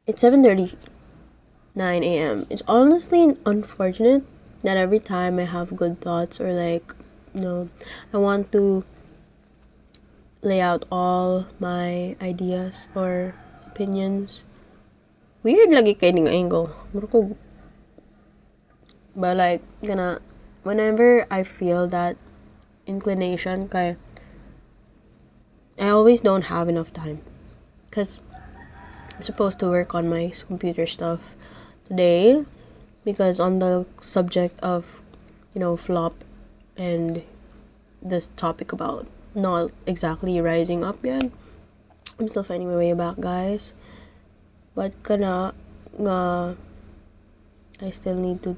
It's 7:39 a.m. It's honestly unfortunate that every time I have good thoughts or I want to lay out all my ideas or opinions. Weird lagi kay ning angle. But whenever I feel that inclination kay I always don't have enough time because I'm supposed to work on my computer stuff today because on the subject of flop and this topic about not exactly rising up yet, I'm still finding my way back, guys. But I still need to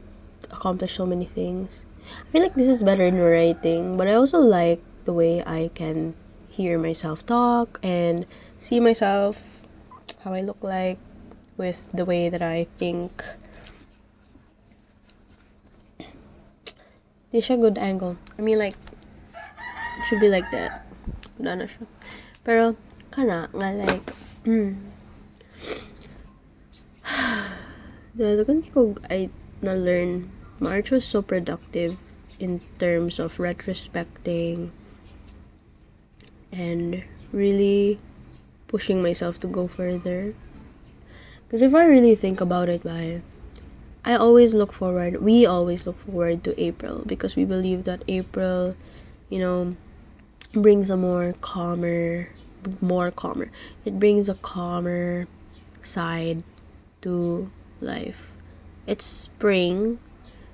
accomplish so many things. I feel like this is better in writing, but I also like the way I can hear myself talk and see myself, how I look like with the way that I think. Di siya good angle. I mean, like, it should be like that. Wala na siya. Pero, nga like, I na-learn, March was so productive in terms of retrospecting and really pushing myself to go further. Because if I really think about it, we always look forward to April because we believe that April, brings a more calmer. It brings a calmer side to life. It's spring,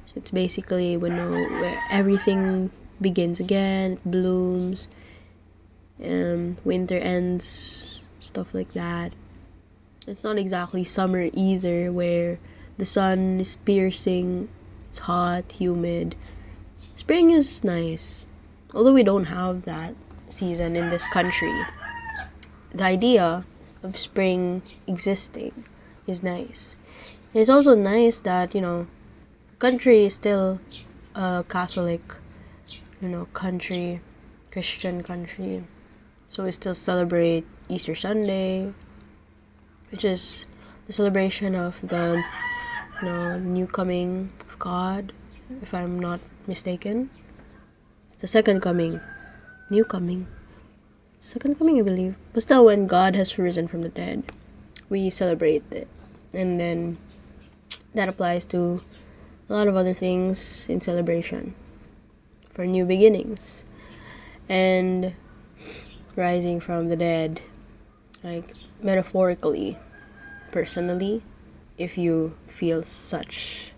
so it's basically where everything begins again, it blooms, winter ends, stuff like that. It's not exactly summer either, where the sun is piercing, it's hot, humid. Spring is nice, although we don't have that season in this country. The idea of spring existing is nice. It's also nice that, country is still a Catholic, country, Christian country. So we still celebrate Easter Sunday, which is the celebration of the, new coming of God, if I'm not mistaken. It's the second coming. New coming. Second coming, I believe. But still, when God has risen from the dead, we celebrate it. And then that applies to a lot of other things in celebration for new beginnings and rising from the dead, like metaphorically, personally, if you feel such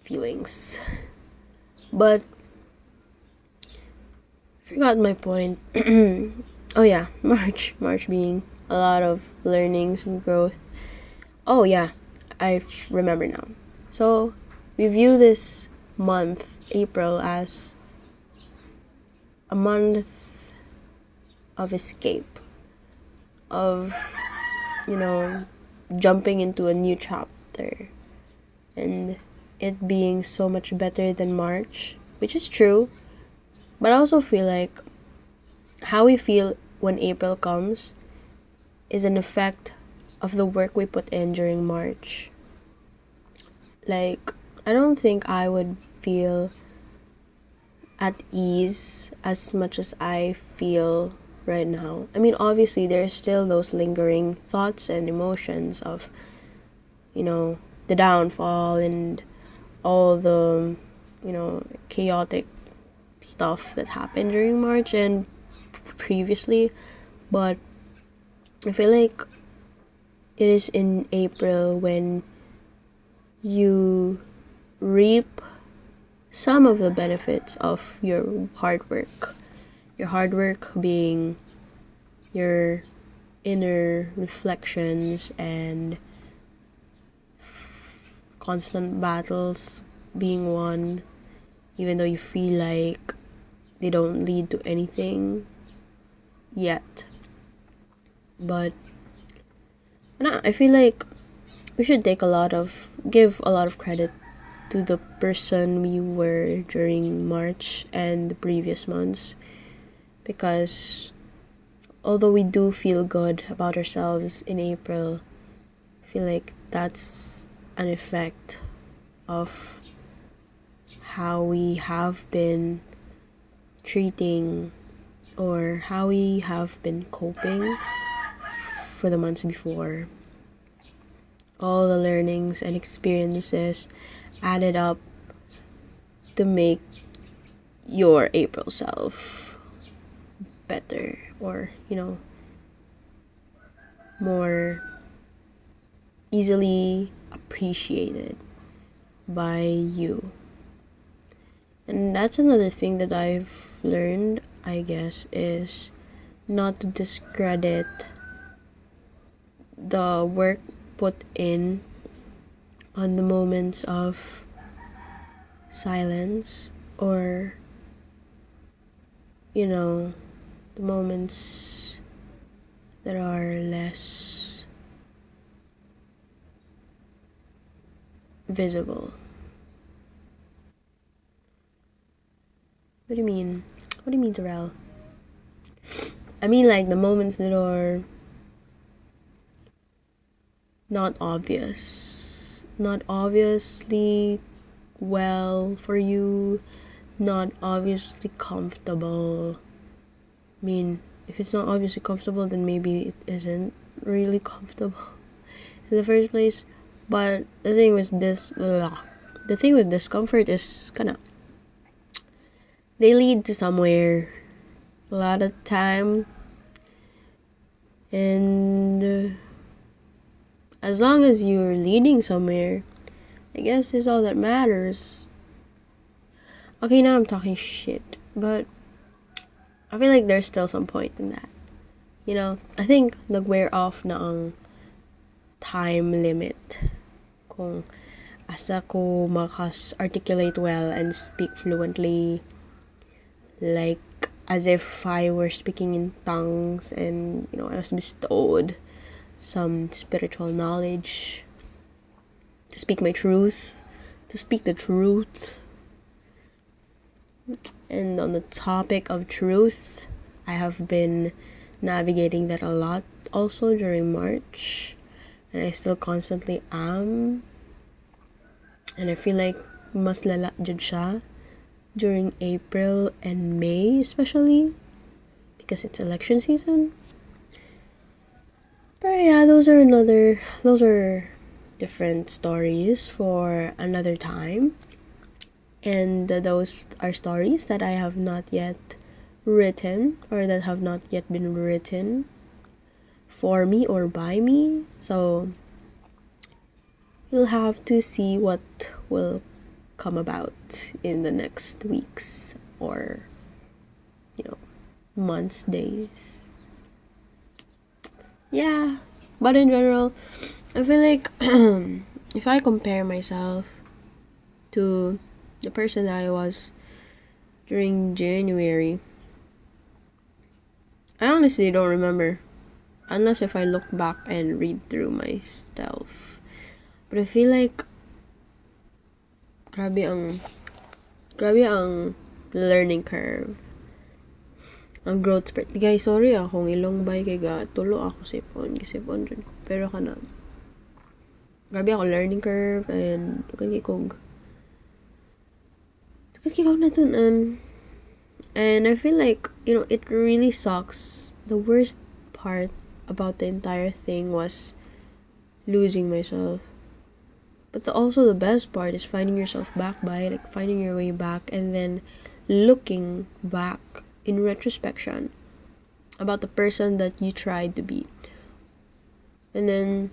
feelings. But I forgot my point. Oh yeah, March being a lot of learnings and growth. Oh yeah, I remember now. So we view this month, April, as a month of escape, of, jumping into a new chapter, and it being so much better than March, which is true. But I also feel like how we feel when April comes is an effect of the work we put in during March. Like, I don't think I would feel at ease as much as I feel right now. I mean, obviously, there's still those lingering thoughts and emotions of, the downfall and all the, chaotic stuff that happened during March and previously. But I feel like it is in April when you reap some of the benefits of your hard work. Your hard work being your inner reflections and constant battles being won, even though you feel like they don't lead to anything yet. But I feel like we should give a lot of credit to the person we were during March and the previous months, because although we do feel good about ourselves in April, feel like that's an effect of how we have been treating or how we have been coping for the months before. All the learnings and experiences added up to make your April self better, or more easily appreciated by you. And that's another thing that I've learned, I guess, is not to discredit the work put in on the moments of silence, or the moments that are less visible. What do you mean? What do you mean, Terrell? I mean, like, the moments that are not obvious. Not obviously well for you. Not obviously comfortable. I mean, if it's not obviously comfortable, then maybe it isn't really comfortable in the first place. But the thing with discomfort is kinda, they lead to somewhere a lot of time, and as long as you're leading somewhere, I guess is all that matters. Okay, now I'm talking shit, but I feel like there's still some point in that. I think nag-wear off na ang time limit kung asa ko makas-articulate well and speak fluently, like as if I were speaking in tongues, and I was bestowed some spiritual knowledge to speak my truth, to speak the truth. And on the topic of truth, I have been navigating that a lot also during March, and I still constantly am. And I feel like mas lala jud siya during April and May, especially because it's election season. But yeah, those are different stories for another time. And those are stories that I have not yet written, or that have not yet been written for me or by me. So you'll have to see what will come about in the next weeks, or months, days. Yeah, but in general, I feel like if I compare myself to the person I was during January, I honestly don't remember, unless if I look back and read through myself. But I feel like grabe ang learning curve, ang growth spurt. Guys, sorry akong ilong bay kay tulo ako sipon jud ko, pero kana grabe ako learning curve, and kikog na tunan. And I feel like it really sucks. The worst part about the entire thing was losing myself. But also the best part is finding yourself back by, like, finding your way back, and then looking back in retrospection about the person that you tried to be. And then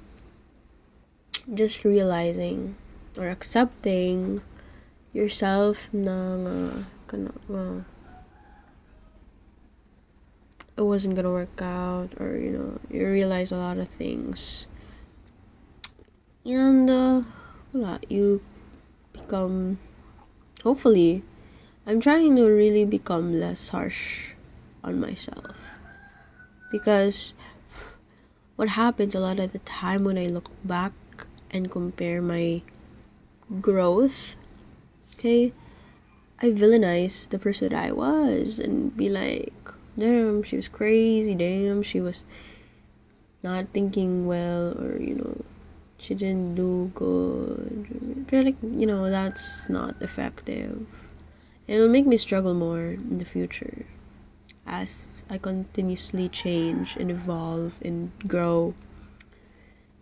just realizing or accepting yourself na it wasn't gonna work out, or you realize a lot of things, and you become, hopefully, I'm trying to really become less harsh on myself, because what happens a lot of the time when I look back and compare my growth, okay, I villainize the person that I was and be like, damn, she was crazy, damn, she was not thinking well, or she didn't do good. I feel like, that's not effective. It'll make me struggle more in the future as I continuously change and evolve and grow.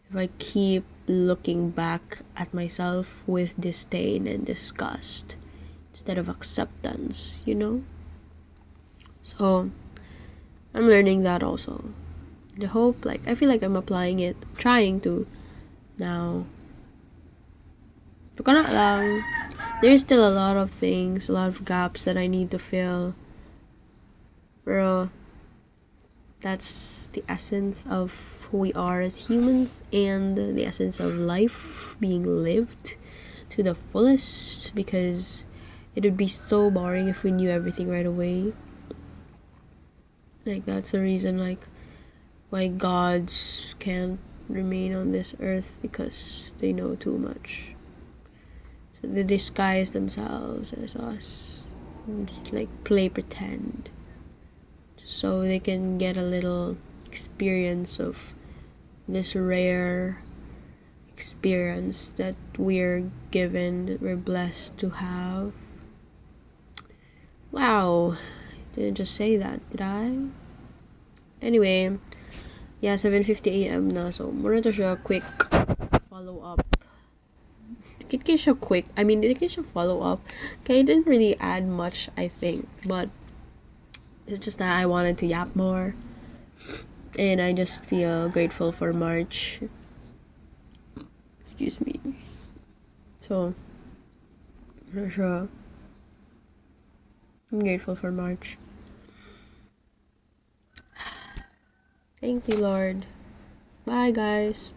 If I keep looking back at myself with disdain and disgust instead of acceptance. So I'm learning that also. The hope, like, I feel like I'm applying it, trying to now. Pero lang, there's still a lot of things, a lot of gaps that I need to fill. Pero that's the essence of who we are as humans and the essence of life being lived to the fullest, because it would be so boring if we knew everything right away. Like, that's the reason, like, why gods can't remain on this earth, because they know too much. So they disguise themselves as us and just like play pretend, so they can get a little experience of this rare experience that we're given, that we're blessed to have. Wow, didn't just say that, did I? Anyway, yeah, 7:50 a.m. na, so muna to siya quick follow-up. Dikit kayo siya quick. I mean, dikit kayo siya follow-up. Kaya I didn't really add much, I think. But it's just that I wanted to yap more. And I just feel grateful for March. Excuse me. So, muna siya. I'm grateful for March. Thank you, Lord. Bye, guys.